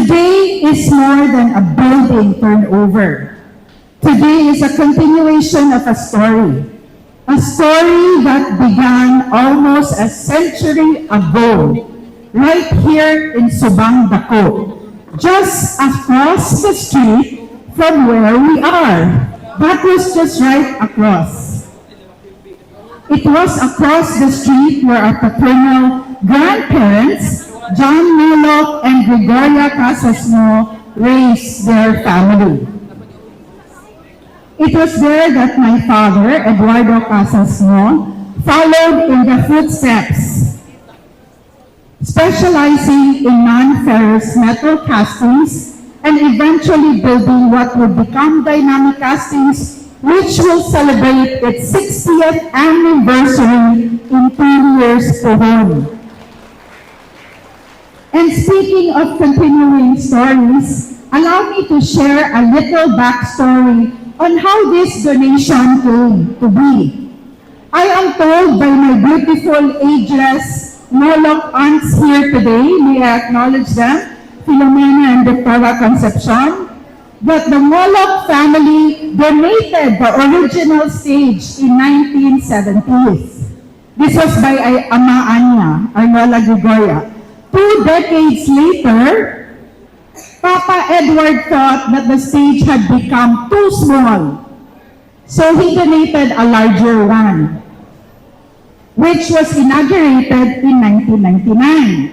Today is more than a building turnover. Today is a continuation of a story that began almost a century ago, right here in Subangdaku, just across the street from where we are. That was just right across. It was across the street where our paternal grandparents, John Ngo and Gregoria Casas Ngo, raised their family. It was there that my father, Eduardo Casas Ngo, followed in the footsteps, specializing in non-ferrous metal castings and eventually building what would become Dynamic Castings, which will celebrate its 60th anniversary in 2 years to come. And speaking of continuing stories, allow me to share a little backstory on how this donation came to be. I am told by my beautiful, ageless Ngo aunts here today, may I acknowledge them, Filomena and Victoria Concepcion, that the Ngo family donated the original stage in 1970s. This was by Ama Anya, our Lola Gregoria. 2 decades later, Papa Edward thought that the stage had become too small, so he donated a larger one, which was inaugurated in 1999.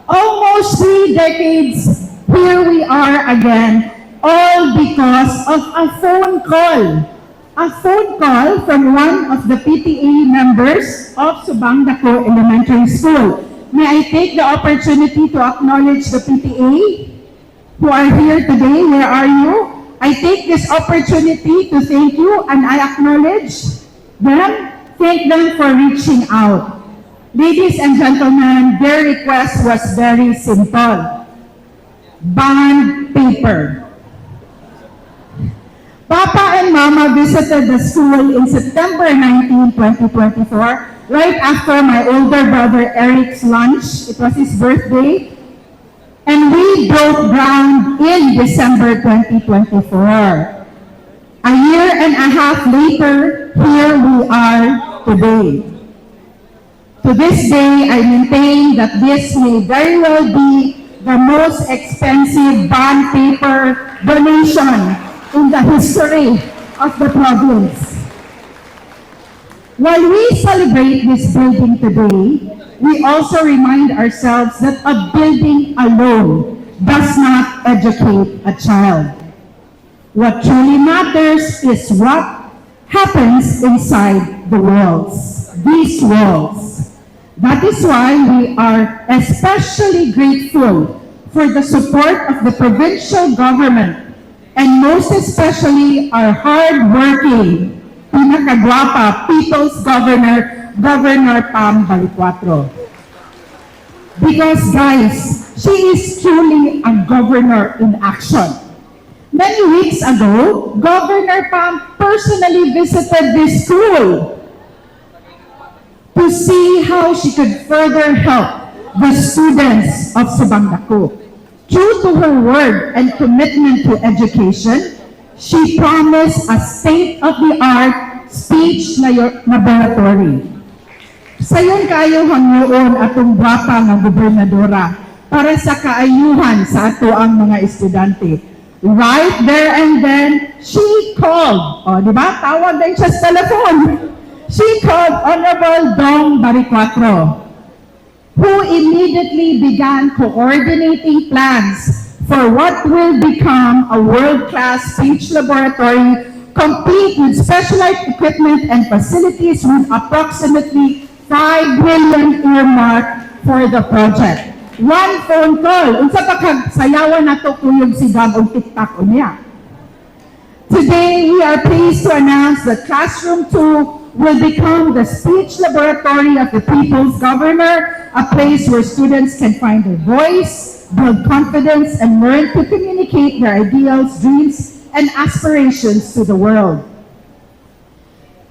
Almost 3 decades, here we are again, all because of a phone call. A phone call from one of the PTA members of Subangdaku Elementary School. May I take the opportunity to acknowledge the PTA who are here today? Where are you? I take this opportunity to thank you and I acknowledge them, thank them for reaching out. Ladies and gentlemen, their request was very simple. Bond paper. Papa and Mama visited the school in September 19, 2024, right after my older brother Eric's lunch. It was his birthday. And we broke ground in December 2024. A year and a half later, here we are today. To this day, I maintain that this may very well be the most expensive bond paper donation in the history of the province. While we celebrate this building today, we also remind ourselves that a building alone does not educate a child. What truly matters is what happens inside the walls, these walls. That is why we are especially grateful for the support of the provincial government and most especially our hard-working, pinakagwapa People's Governor, Governor Pam Balicuatro. Because guys, she is truly a governor in action. Many weeks ago, Governor Pam personally visited this school to see how she could further help the students of Subangdaku. True to her word and commitment to education, she promised a state-of-the-art speech laboratory. Sayon kayo hangyoon atong gwapa nga gobernadora para sa kaayuhan sa ato ang mga estudyante. Right there and then, she called. O, di ba? Tawag din siya sa telephone. She called Honorable Dong Balicuatro, who immediately began coordinating plans for what will become a world-class speech laboratory complete with specialized equipment and facilities with approximately 5 million earmarked for the project. One phone call. Unsa pa kag sayawan nato kuyog sigam og TikTok unya. Today, we are pleased to announce that Classroom 2 will become the speech laboratory of the People's Governor, a place where students can find their voice, build confidence, and learn to communicate their ideals, dreams, and aspirations to the world.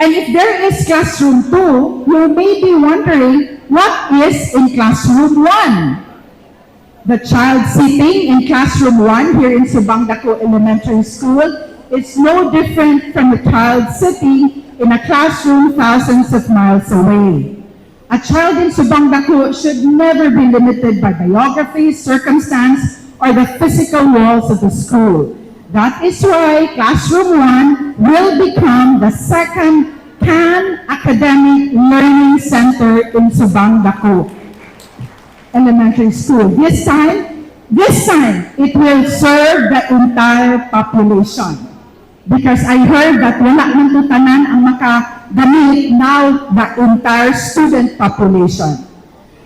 And if there is Classroom 2, you may be wondering, what is in Classroom 1? The child sitting in classroom 1 here in Subangdaku Elementary School is no different from the child sitting in a classroom thousands of miles away. A child in Subangdaku should never be limited by geography, circumstance, or the physical walls of the school. That is why Classroom 1 will become the second CAN Academic Learning Center in Subangdaku Elementary School. This time, it will serve the entire population. Because I heard that wala man to tanan ang makagamit now the entire student population.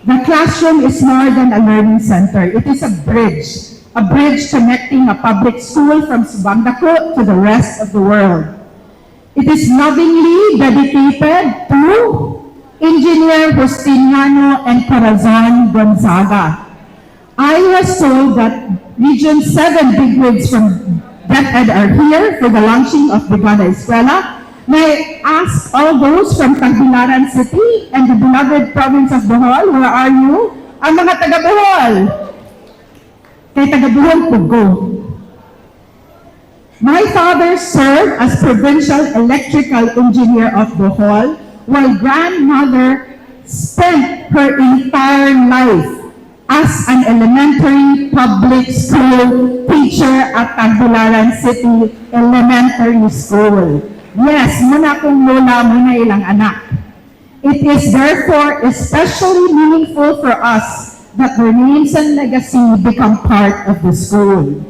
The classroom is more than a learning center. It is a bridge connecting a public school from Subangdaku to the rest of the world. It is lovingly dedicated to Engineer Justiniano and Corazon Gonzaga. I was told that Region 7 bigwigs from DepEd are here for the launching of Brigada Eskwela. May I ask all those from Tagbilaran City and the beloved province of Bohol, where are you? Ang mga taga-Bohol. Kay taga-Bohol po, go. My father served as provincial electrical engineer of Bohol, while grandmother spent her entire life as an elementary public school teacher at Tagbilaran City Elementary School. Yes, muna kong lola, muna ilang anak. It is therefore especially meaningful for us that their names and legacy become part of the school.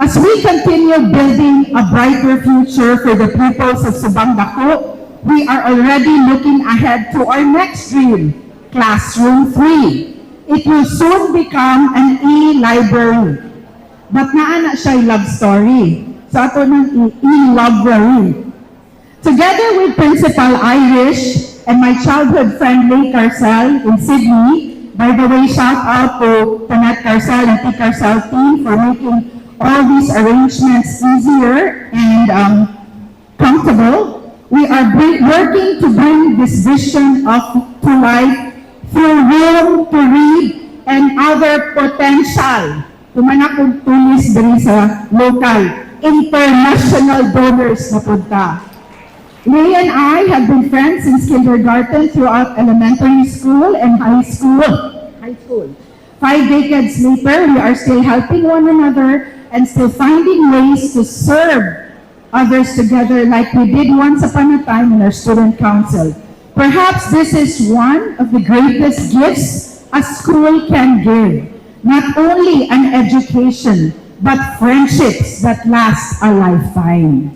As we continue building a brighter future for the pupils of Subangdaku, we are already looking ahead to our next dream, Classroom 3. It will soon become an e-library. But naana siya love story. So ato ng e-library. Together with Principal Irish and my childhood friend Lee Carcel in Sydney, by the way, shout out to Tanet Carcel and T. Carcel team for making all these arrangements easier and comfortable. We are working to bring this vision to life through room to read and other potential. Kumana kung tulis diri sa local, international donors na punta. Ray and I have been friends since kindergarten throughout elementary school and high school. 5 decades later, we are still helping one another and still finding ways to serve others together like we did once upon a time in our student council. Perhaps this is one of the greatest gifts a school can give. Not only an education, but friendships that last a lifetime.